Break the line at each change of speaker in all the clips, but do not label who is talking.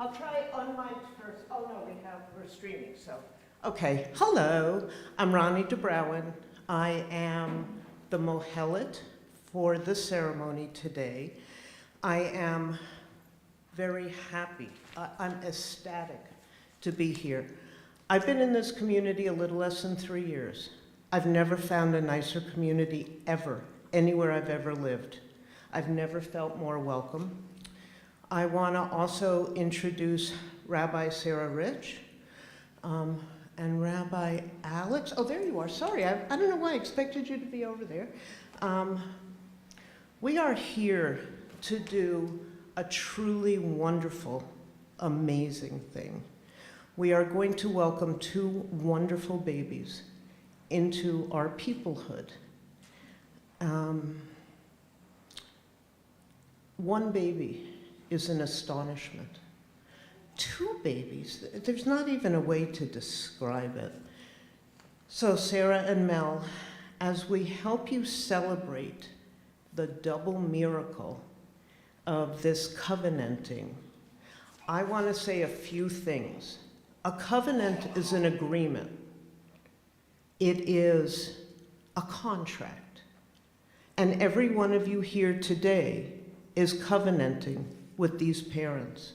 I'll try unmiked first. Oh no, we're streaming, so. Okay, hello, I'm Ronnie DeBrouwen. I am the Mohelet for the ceremony today. I am very happy, I'm ecstatic to be here. I've been in this community a little less than 3 years. I've never found a nicer community ever, anywhere I've ever lived. I've never felt more welcome. I want to also introduce Rabbi Sarah Rich and Rabbi Alex. Oh, there you are. Sorry, I don't know why I expected you to be over there. We are here to do a truly wonderful, amazing thing. We are going to welcome 2 wonderful babies into our peoplehood. One baby is an astonishment. 2 babies, there's not even a way to describe it. So Sarah and Mel, as we help you celebrate the double miracle of this covenanting, I want to say a few things. A covenant is an agreement. It is a contract. And every one of you here today is covenanting with these parents.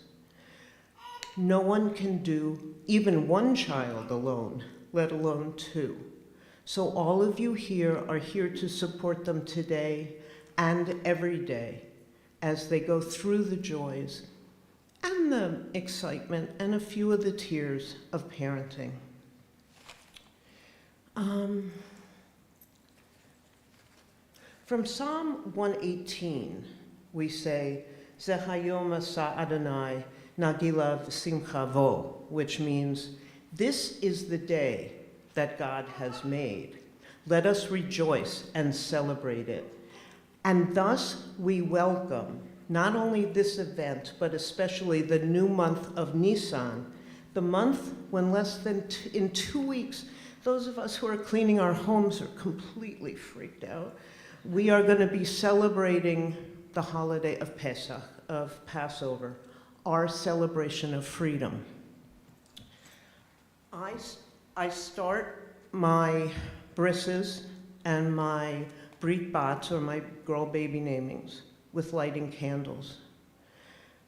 No one can do even 1 child alone, let alone 2. So all of you here are here to support them today and every day as they go through the joys and the excitement and a few of the tears of parenting. From Psalm 118, we say, Ze hayom asa Adonai nagila v'simcha vo, which means, this is the day that God has made. Let us rejoice and celebrate it. And thus we welcome not only this event, but especially the new month of Nisan, the month when less than in 2 weeks, those of us who are cleaning our homes are completely freaked out. We are going to be celebrating the holiday of Pesach, of Passover, our celebration of freedom. I start my brisses and my brit bats, or my girl baby namings, with lighting candles.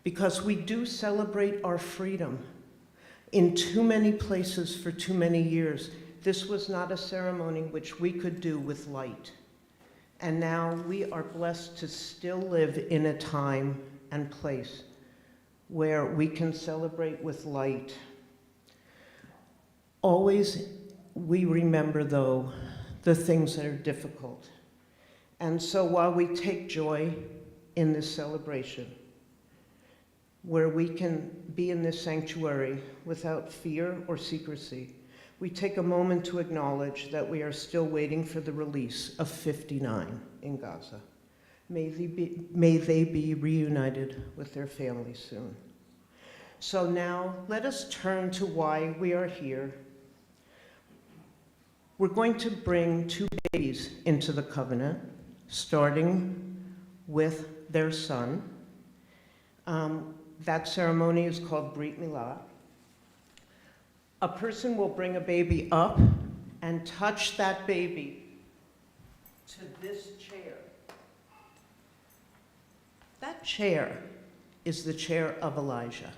Because we do celebrate our freedom. In too many places for too many years, this was not a ceremony which we could do with light. And now we are blessed to still live in a time and place where we can celebrate with light. Always we remember, though, the things that are difficult. And so while we take joy in this celebration, where we can be in this sanctuary without fear or secrecy, we take a moment to acknowledge that we are still waiting for the release of 59 in Gaza. May they be reunited with their families soon. So now let us turn to why we are here. We're going to bring 2 babies into the covenant, starting with their son. That ceremony is called Brit Milah. A person will bring a baby up and touch that baby to this chair. That chair is the chair of Elijah.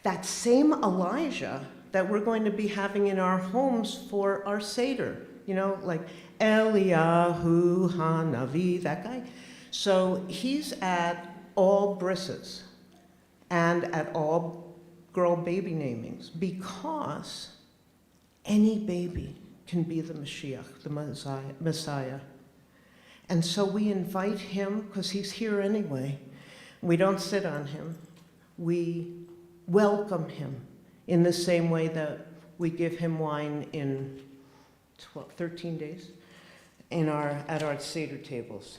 That same Elijah that we're going to be having in our homes for our Seder, you know, like Eliyahu HaNavi, that guy. So he's at all brisses and at all girl baby namings, because any baby can be the Mashiach, the Messiah. And so we invite him, because he's here anyway. We don't sit on him. We welcome him in the same way that we give him wine in 13 days at our Seder tables.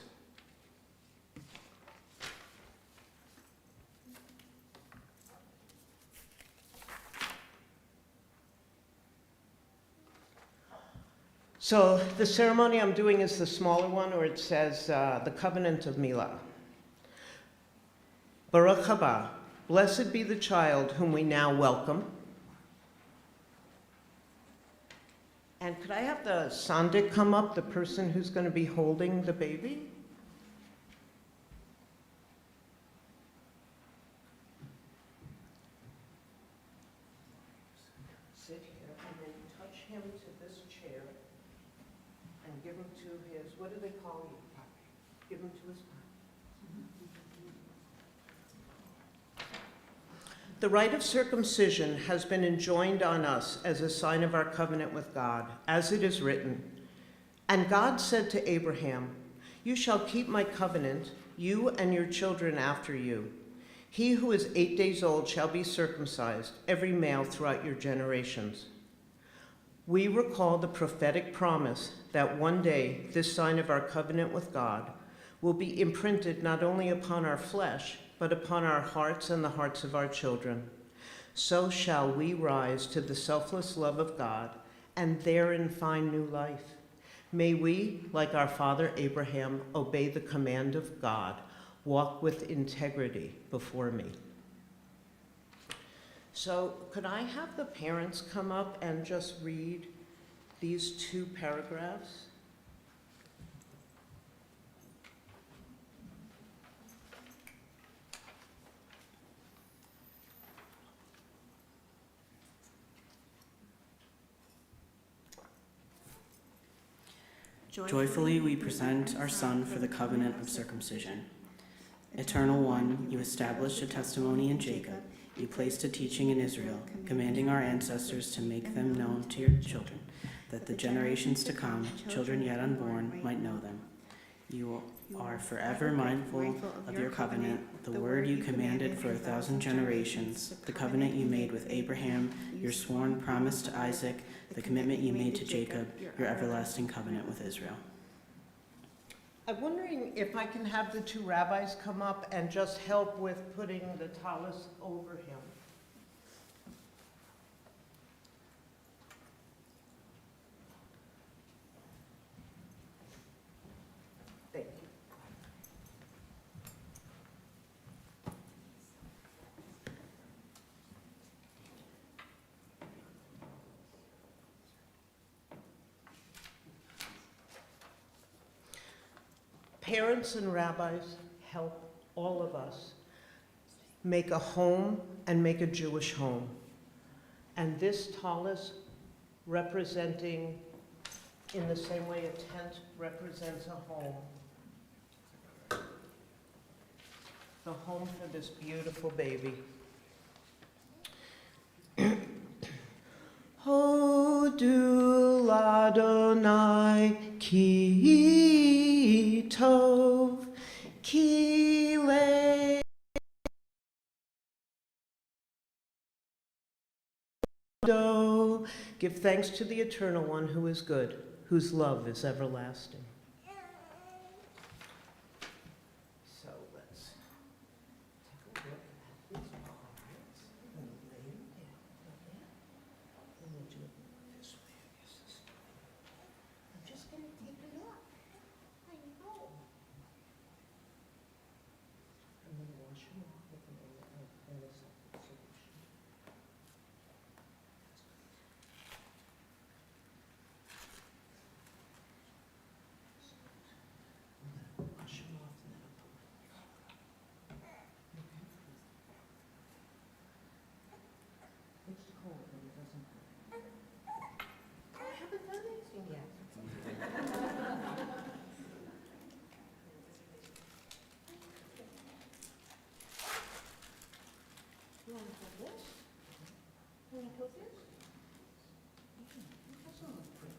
So the ceremony I'm doing is the smaller one, where it says the covenant of Milah. Baruch haba, Blessed be the child whom we now welcome. And could I have the Sandik come up, the person who's going to be holding the baby? Sit here and then touch him to this chair and give him to his, what do they call you? Give him to his papa. The rite of circumcision has been enjoined on us as a sign of our covenant with God, as it is written. And God said to Abraham, "You shall keep my covenant, you and your children after you. He who is 8 days old shall be circumcised, every male throughout your generations." We recall the prophetic promise that one day this sign of our covenant with God will be imprinted not only upon our flesh, but upon our hearts and the hearts of our children. So shall we rise to the selfless love of God and therein find new life. May we, like our father Abraham, obey the command of God, walk with integrity before me. So could I have the parents come up and just read these 2 paragraphs?
Joyfully we present our Son for the covenant of circumcision. Eternal One, you established a testimony in Jacob. You placed a teaching in Israel, commanding our ancestors to make them known to your children, that the generations to come, children yet unborn, might know them. You are forever mindful of your covenant, the word you commanded for 1,000 generations, the covenant you made with Abraham, your sworn promise to Isaac, the commitment you made to Jacob, your everlasting covenant with Israel.
I'm wondering if I can have the 2 rabbis come up and just help with putting the tallis over him. Thank you. Parents and rabbis help all of us make a home and make a Jewish home. And this tallis representing, in the same way a tent represents a home, the home for this beautiful baby. Hodu l'Adonai ki tov ki le. Give thanks to the Eternal One who is good, whose love is everlasting. So let's take a look at these cards and lay them down like that. And we'll do it this way, I guess. I'm just going to take it off. I know. I'm going to wash them off with a separate solution. Wash them off and then I'll put my okay. It's cold and it doesn't hurt. I haven't done anything yet. You want to put this? You want to put this? It doesn't look pretty.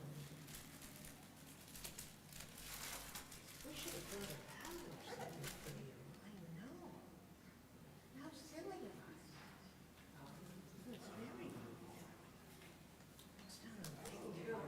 We should have brought a powder setting for you. I know. How silly of us. It's very good. It's done a big job.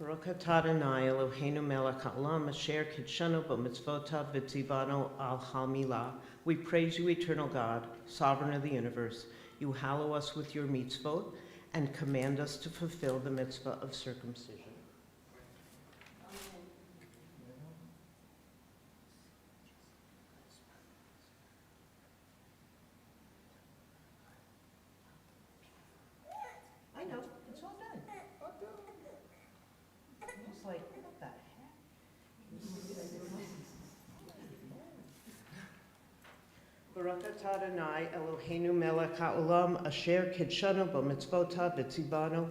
Baruch atah Adonai Eloheinu melech haolam asher kidshanu b'mitzvotav v'tzivanu al hamilah. We praise you, eternal God, sovereign of the universe. You hallow us with your mitzvot and command us to fulfill the mitzvah of circumcision. I know, it's all done. It's like, what the heck? Baruch atah Adonai Eloheinu melech haolam asher kidshanu b'mitzvotav v'tzivanu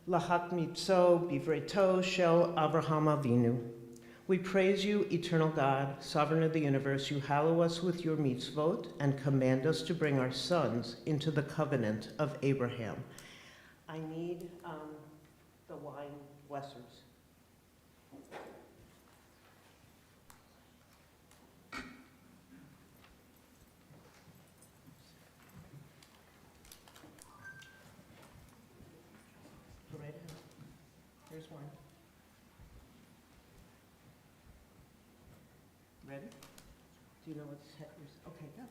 lahakmitzo bivreto shel Avraham Avinu. We praise you, eternal God, sovereign of the universe. You hallow us with your mitzvot and command us to bring our sons into the covenant of Abraham. I need the wine blessers. Go right ahead. Here's one. Ready? Do you know what's okay, go.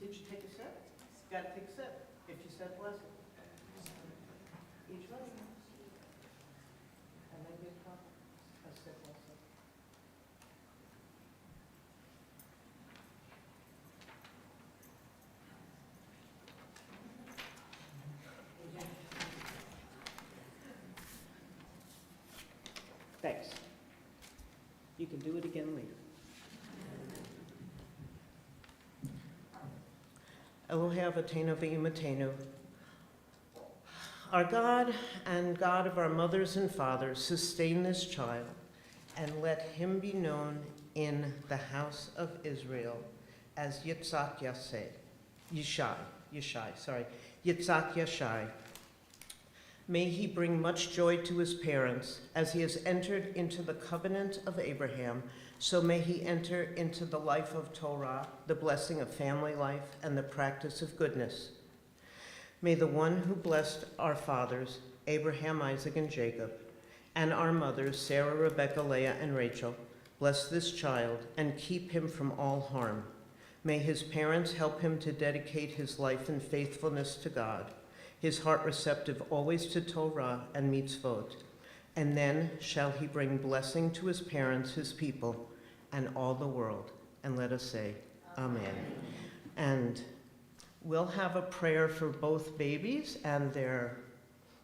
Did you take a sip? Got to take a sip. If you said blessing. Each one. And then give a sip also. Thanks. You can do it again later. Elohe Avotenu v'Imatenu. Our God and God of our mothers and fathers, sustain this child and let him be known in the house of Israel as Yitzhak Yishai, Yitzhak Yashai. May he bring much joy to his parents as he has entered into the covenant of Abraham. So may he enter into the life of Torah, the blessing of family life, and the practice of goodness. May the one who blessed our fathers, Abraham, Isaac, and Jacob, and our mothers, Sarah, Rebekah, Leah, and Rachel, bless this child and keep him from all harm. May his parents help him to dedicate his life in faithfulness to God, his heart receptive always to Torah and mitzvot. And then shall he bring blessing to his parents, his people, and all the world. And let us say, Amen. And we'll have a prayer for both babies and their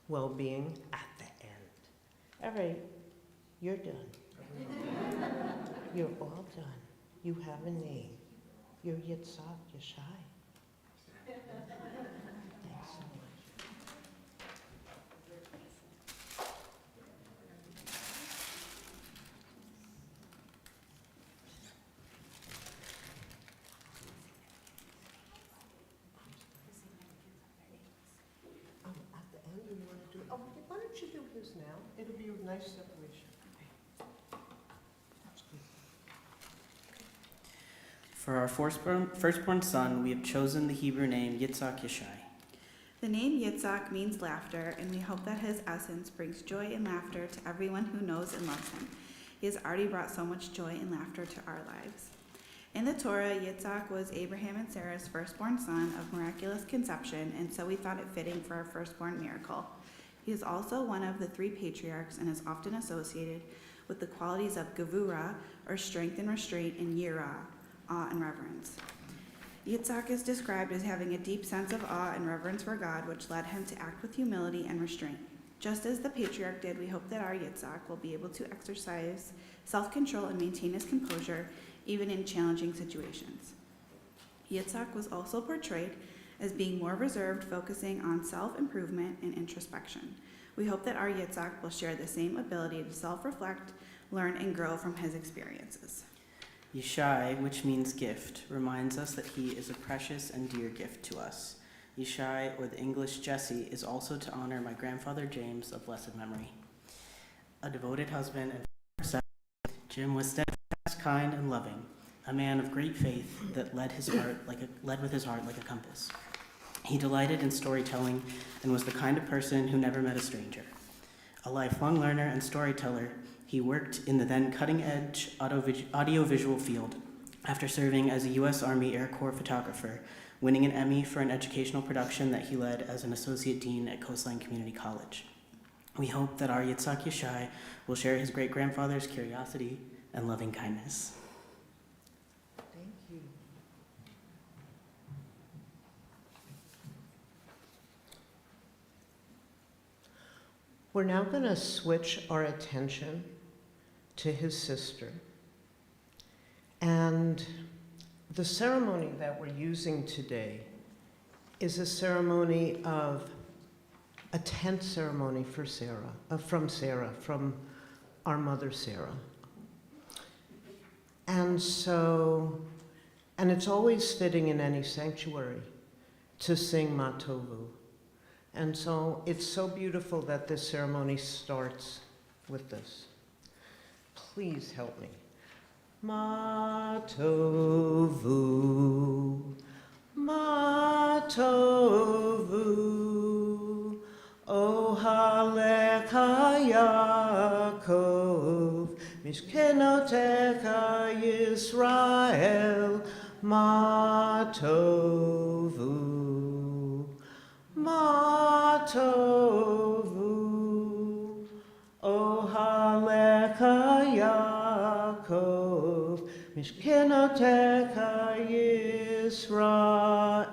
well-being at the end. All right, you're done. You're all done. You have a name. You're Yitzhak Yashai. Thanks so much. At the end, you want to do, why don't you do his now? It'll be a nice separation. That's good.
For our firstborn son, we have chosen the Hebrew name Yitzhak Yashai.
The name Yitzhak means laughter, and we hope that his essence brings joy and laughter to everyone who knows and loves him. He has already brought so much joy and laughter to our lives. In the Torah, Yitzhak was Abraham and Sarah's firstborn son of miraculous conception, and so we thought it fitting for our firstborn miracle. He is also one of the three patriarchs and is often associated with the qualities of gevurah, or strength and restraint, and yirah, awe and reverence. Yitzhak is described as having a deep sense of awe and reverence for God, which led him to act with humility and restraint. Just as the patriarch did, we hope that our Yitzhak will be able to exercise self-control and maintain his composure, even in challenging situations. Yitzhak was also portrayed as being more reserved, focusing on self-improvement and introspection. We hope that our Yitzhak will share the same ability to self-reflect, learn, and grow from his experiences.
Yishai, which means gift, reminds us that he is a precious and dear gift to us. Yishai, or the English Jesse, is also to honor my grandfather James of blessed memory. A devoted husband and father, Jim was steadfast, kind, and loving, a man of great faith that led with his heart like a compass. He delighted in storytelling and was the kind of person who never met a stranger. A lifelong learner and storyteller, he worked in the then cutting-edge audiovisual field after serving as a U.S. Army Air Corps photographer, winning an Emmy for an educational production that he led as an associate dean at Coastline Community College. We hope that our Yitzhak Yeshai will share his great-grandfather's curiosity and loving kindness.
Thank you. We're now going to switch our attention to his sister. And the ceremony that we're using today is a ceremony of a tent ceremony for Sarah, from our mother Sarah. And it's always fitting in any sanctuary to sing Ma Tovu. And so it's so beautiful that this ceremony starts with this. Please help me. Ma Tovu, Ma Tovu, Ohalecha Yaakov, Mishkenotecha Yisrael, Ma Tovu, Ma Tovu, Ohalecha Yaakov, Mishkenotecha Yisrael,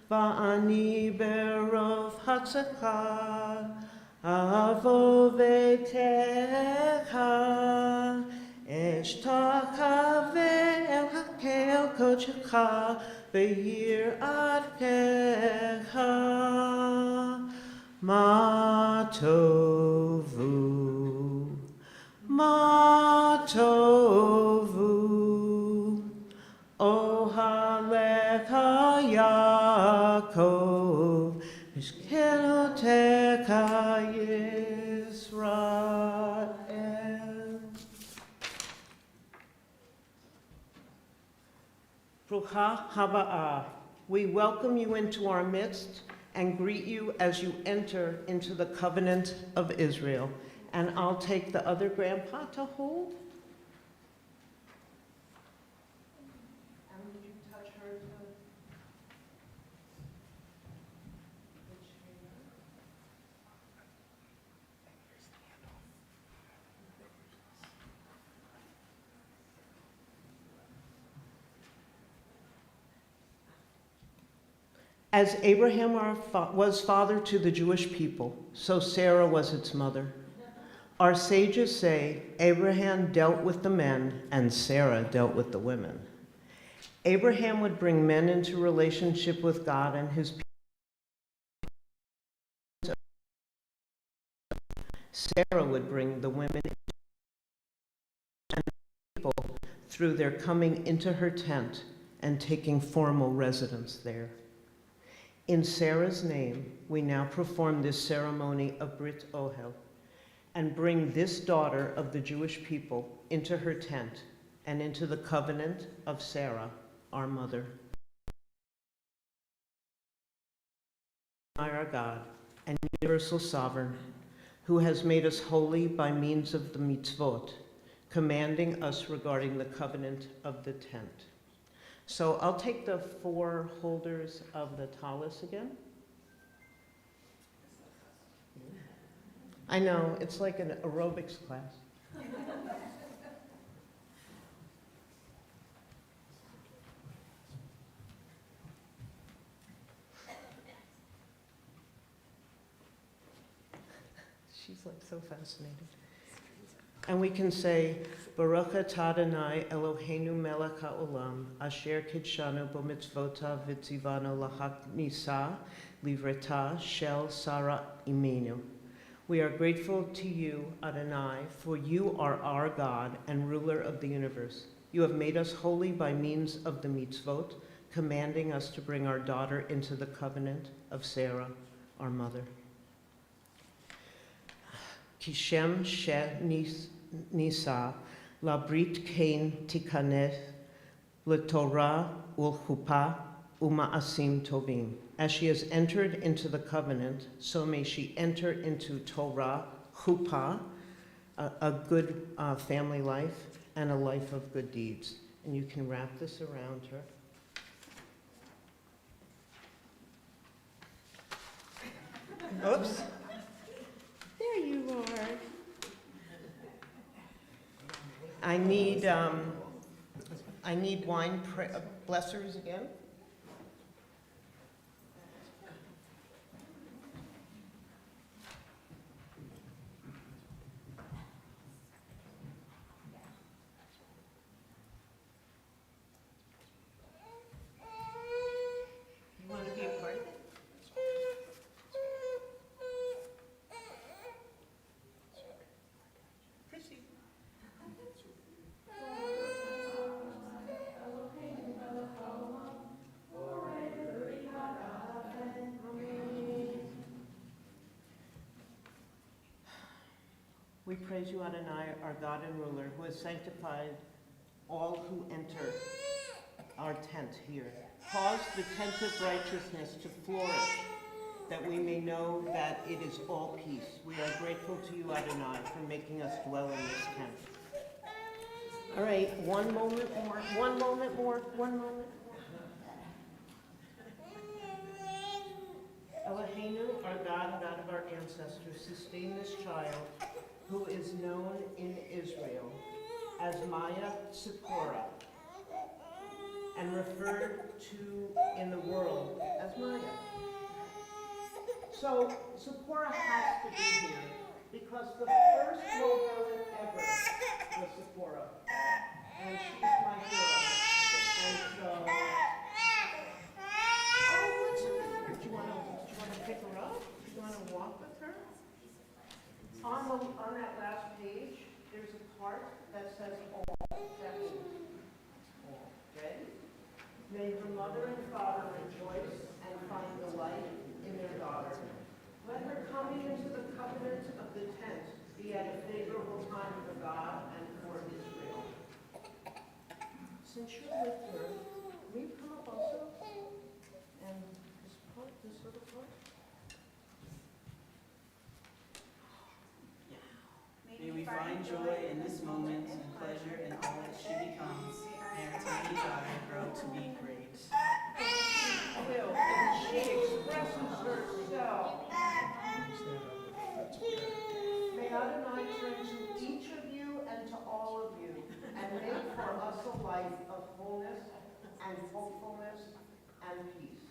Va'ani berov hatzaka, avo vetecha, eshtaka ve'el hakel kochecha, ve'yirat kecha, ma tovu, ma tovu, ohalecha Yaakov, mishkenotecha Yisrael. Brucha haba'ah. We welcome you into our midst and greet you as you enter into the covenant of Israel. And I'll take the other grandpa to hold. And would you touch her to the chair? As Abraham was father to the Jewish people, so Sarah was its mother. Our sages say Abraham dealt with the men and Sarah dealt with the women. Abraham would bring men into relationship with God and his people. Sarah would bring the women and the people through their coming into her tent and taking formal residence there. In Sarah's name, we now perform this ceremony of Brit Ohel and bring this daughter of the Jewish people into her tent and into the covenant of Sarah, our mother. Our God and universal sovereign, who has made us holy by means of the mitzvot, commanding us regarding the covenant of the tent. So I'll take the 4 holders of the tallis again. I know, it's like an aerobics class. She's like so fascinated. And we can say, Baruch atah Adonai Eloheinu melech haolam, asher kidshanu bo mitzvotav v'tzivanu lahaknisa livreta shel Sarah imenu. We are grateful to you, Adonai, for you are our God and ruler of the universe. You have made us holy by means of the mitzvot, commanding us to bring our daughter into the covenant of Sarah, our mother. Kishem she nisa, la brit kain tikaneh, l'torah ulchupa, uma'asim tovim. As she has entered into the covenant, so may she enter into Torah, chuppah, a good family life, and a life of good deeds. And you can wrap this around her. Oops. There you are. I need wine blessers again. You want to be a part of it? Chrissy. We praise you, Adonai, our God and ruler, who has sanctified all who enter our tent here. Cause the tent of righteousness to flourish, that we may know that it is all peace. We are grateful to you, Adonai, for making us dwell in this tent. All right, one moment more, one moment more, one moment. Eloheinu, our God, God of our ancestors, sustain this child who is known in Israel as Maya Tzipporah and referred to in the world as Maya. So Tzipporah has to be here because the first Mohammed ever was Tzipporah, and she's my hero. And so, oh, what's the matter? Do you want to pick her up? Do you want to walk with her? On that last page, there's a part that says all. That means all. Okay? May her mother and father rejoice and find delight in their daughter. Let her coming into the covenant of the tent be at a favorable time for God and for Israel. Since you're with her, will you come up also? And this little part?
May we find joy in this moment and pleasure in all that she becomes. May our tiny daughter grow to be great.
She expresses herself. May Adonai turn to each of you and to all of you and make for us a life of wholeness and hopefulness and peace.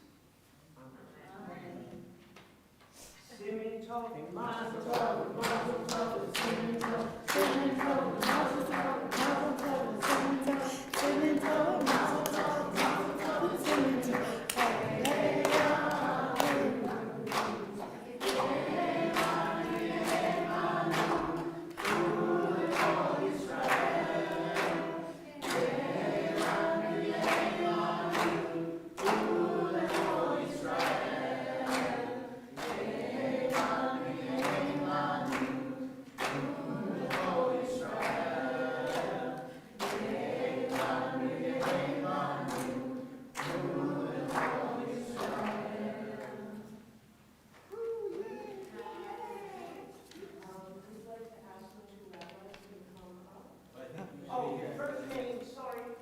Amen. Simin tov, mazel tov, mazel tov, simin tov, simin tov, mazel tov, mazel tov, simin tov, simin tov, mazel tov, mazel tov, simin tov.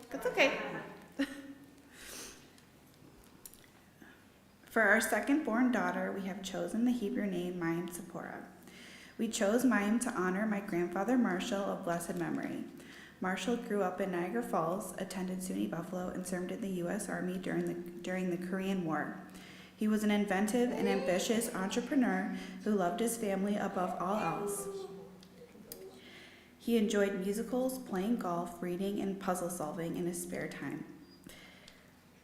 That's okay. For our second-born daughter, we have chosen the Hebrew name Mayim Tzipporah. We chose Mayim to honor my grandfather Marshall of blessed memory. Marshall grew up in Niagara Falls, attended SUNY Buffalo, and served in the U.S. Army during the Korean War. He was an inventive and ambitious entrepreneur who loved his family above all else. He enjoyed musicals, playing golf, reading, and puzzle solving in his spare time.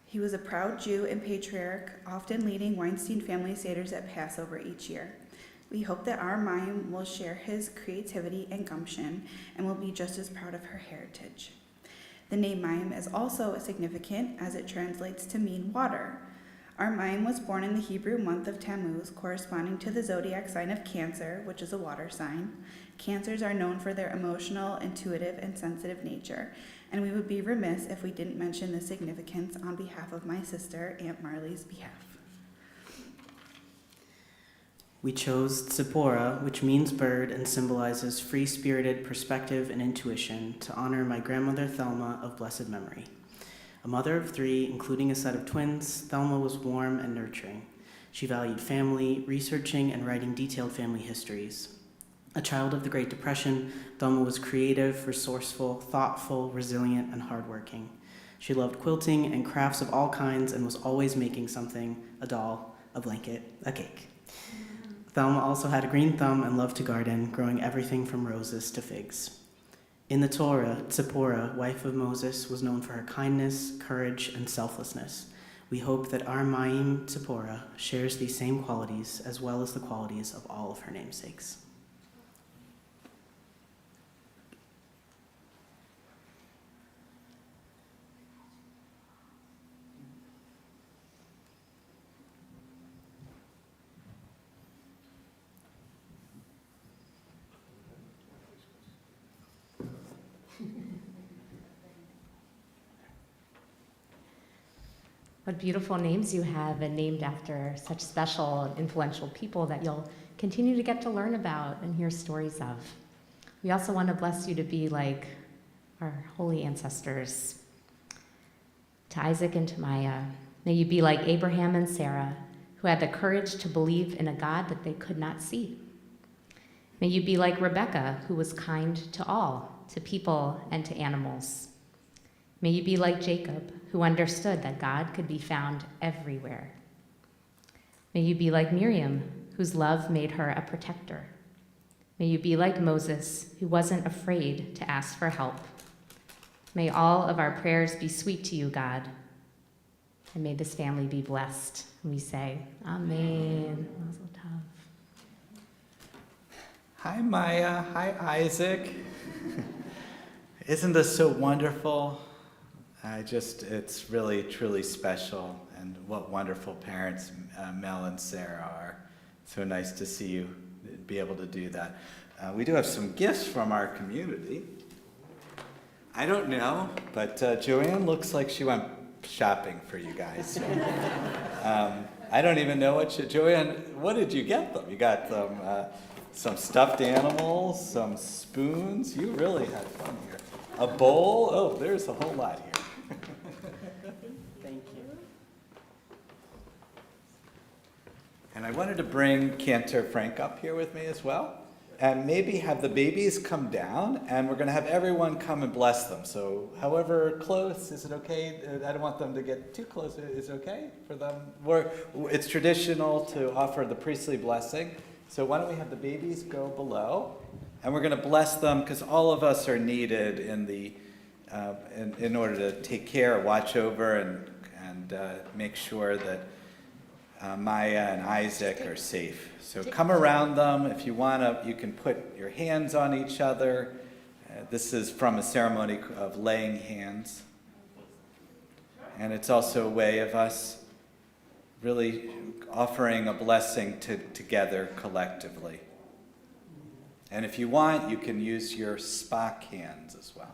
He was a proud Jew and patriarch, often leading Weinstein family seders at Passover each year. We hope that our Mayim will share his creativity and gumption and will be just as proud of her heritage. The name Mayim is also significant as it translates to mean water. Our Mayim was born in the Hebrew month of Tammuz, corresponding to the zodiac sign of Cancer, which is a water sign. Cancers are known for their emotional, intuitive, and sensitive nature, and we would be remiss if we didn't mention the significance on behalf of my sister, Aunt Marley's behalf.
We chose Tzipora, which means bird and symbolizes free-spirited perspective and intuition, to honor my grandmother Thelma of blessed memory. A mother of 3, including a set of twins, Thelma was warm and nurturing. She valued family, researching and writing detailed family histories. A child of the Great Depression, Thelma was creative, resourceful, thoughtful, resilient, and hardworking. She loved quilting and crafts of all kinds and was always making something: a doll, a blanket, a cake. Thelma also had a green thumb and loved to garden, growing everything from roses to figs. In the Torah, Tzipora, wife of Moses, was known for her kindness, courage, and selflessness. We hope that our Mayim Tzipora shares these same qualities as well as the qualities of all of her namesakes.
What beautiful names you have, and named after such special and influential people that you'll continue to get to learn about and hear stories of. We also want to bless you to be like our holy ancestors. To Isaac and to Maya, may you be like Abraham and Sarah, who had the courage to believe in a God that they could not see. May you be like Rebecca, who was kind to all, to people and to animals. May you be like Jacob, who understood that God could be found everywhere. May you be like Miriam, whose love made her a protector. May you be like Moses, who wasn't afraid to ask for help. May all of our prayers be sweet to you, God, and may this family be blessed. And we say, Amen. Mazel tov.
Hi, Maya. Hi, Isaac. Isn't this so wonderful? It's really, truly special. And what wonderful parents Mel and Sarah are. So nice to see you be able to do that. We do have some gifts from our community. I don't know, but Joanne looks like she went shopping for you guys. I don't even know Joanne, what did you get them? You got them some stuffed animals, some spoons. You really had fun here. A bowl. Oh, there's a whole lot here.
Thank you.
And I wanted to bring Cantor Frank up here with me as well. And maybe have the babies come down, and we're going to have everyone come and bless them. So however close, is it okay? I don't want them to get too close. Is it okay for them? It's traditional to offer the priestly blessing. So why don't we have the babies go below, and we're going to bless them because all of us are needed in order to take care, watch over, and make sure that Maya and Isaac are safe. So come around them. If you want to, you can put your hands on each other. This is from a ceremony of laying hands. And it's also a way of us really offering a blessing together collectively. And if you want, you can use your Spock hands as well.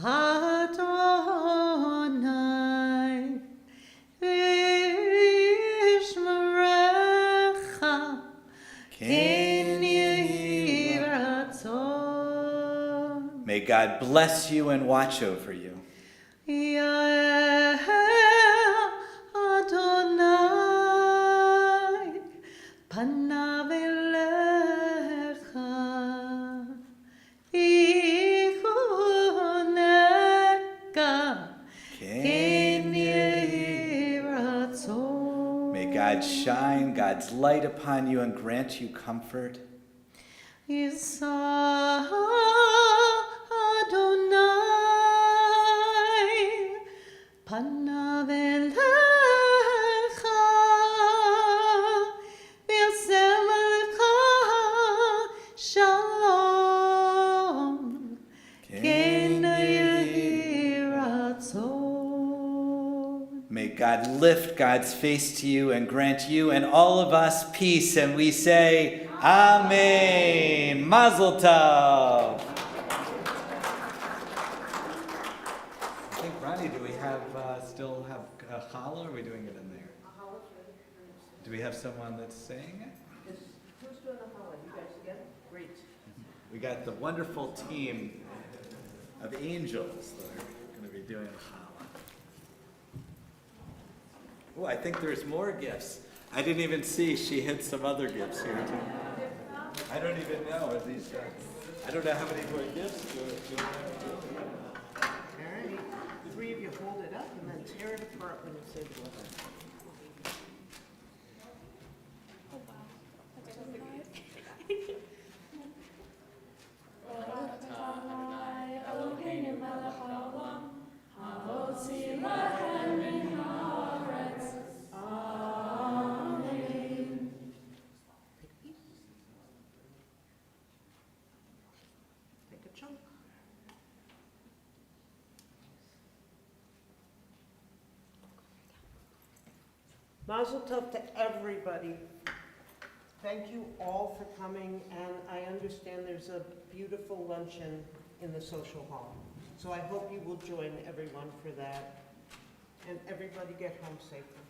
Adonai, Vishmerecha, Ken Yehi Ratzon.
May God bless you and watch over you.
Yael Adonai, Panav Elecha,
May God shine God's light upon you and grant you comfort.
Isa Adonai, Panav Elecha, V'yasem Alecha Shalom.
God lift God's face to you and grant you and all of us peace. And we say, Amen. Mazel tov. I think, Ronnie, do we still have a challah, or are we doing it in there? Do we have someone that's saying it?
Who's doing the challah? You guys together? Great.
We got the wonderful team of angels that are going to be doing challah. Oh, I think there's more gifts. I didn't even see she hid some other gifts here too. I don't even know. Are these? I don't know how many more gifts.
All right. The three of you hold it up and then tear it apart when you say the word. Take a chunk. Mazel tov to everybody. Thank you all for coming, and I understand there's a beautiful luncheon in the social hall. So I hope you will join everyone for that, and everybody get home safely.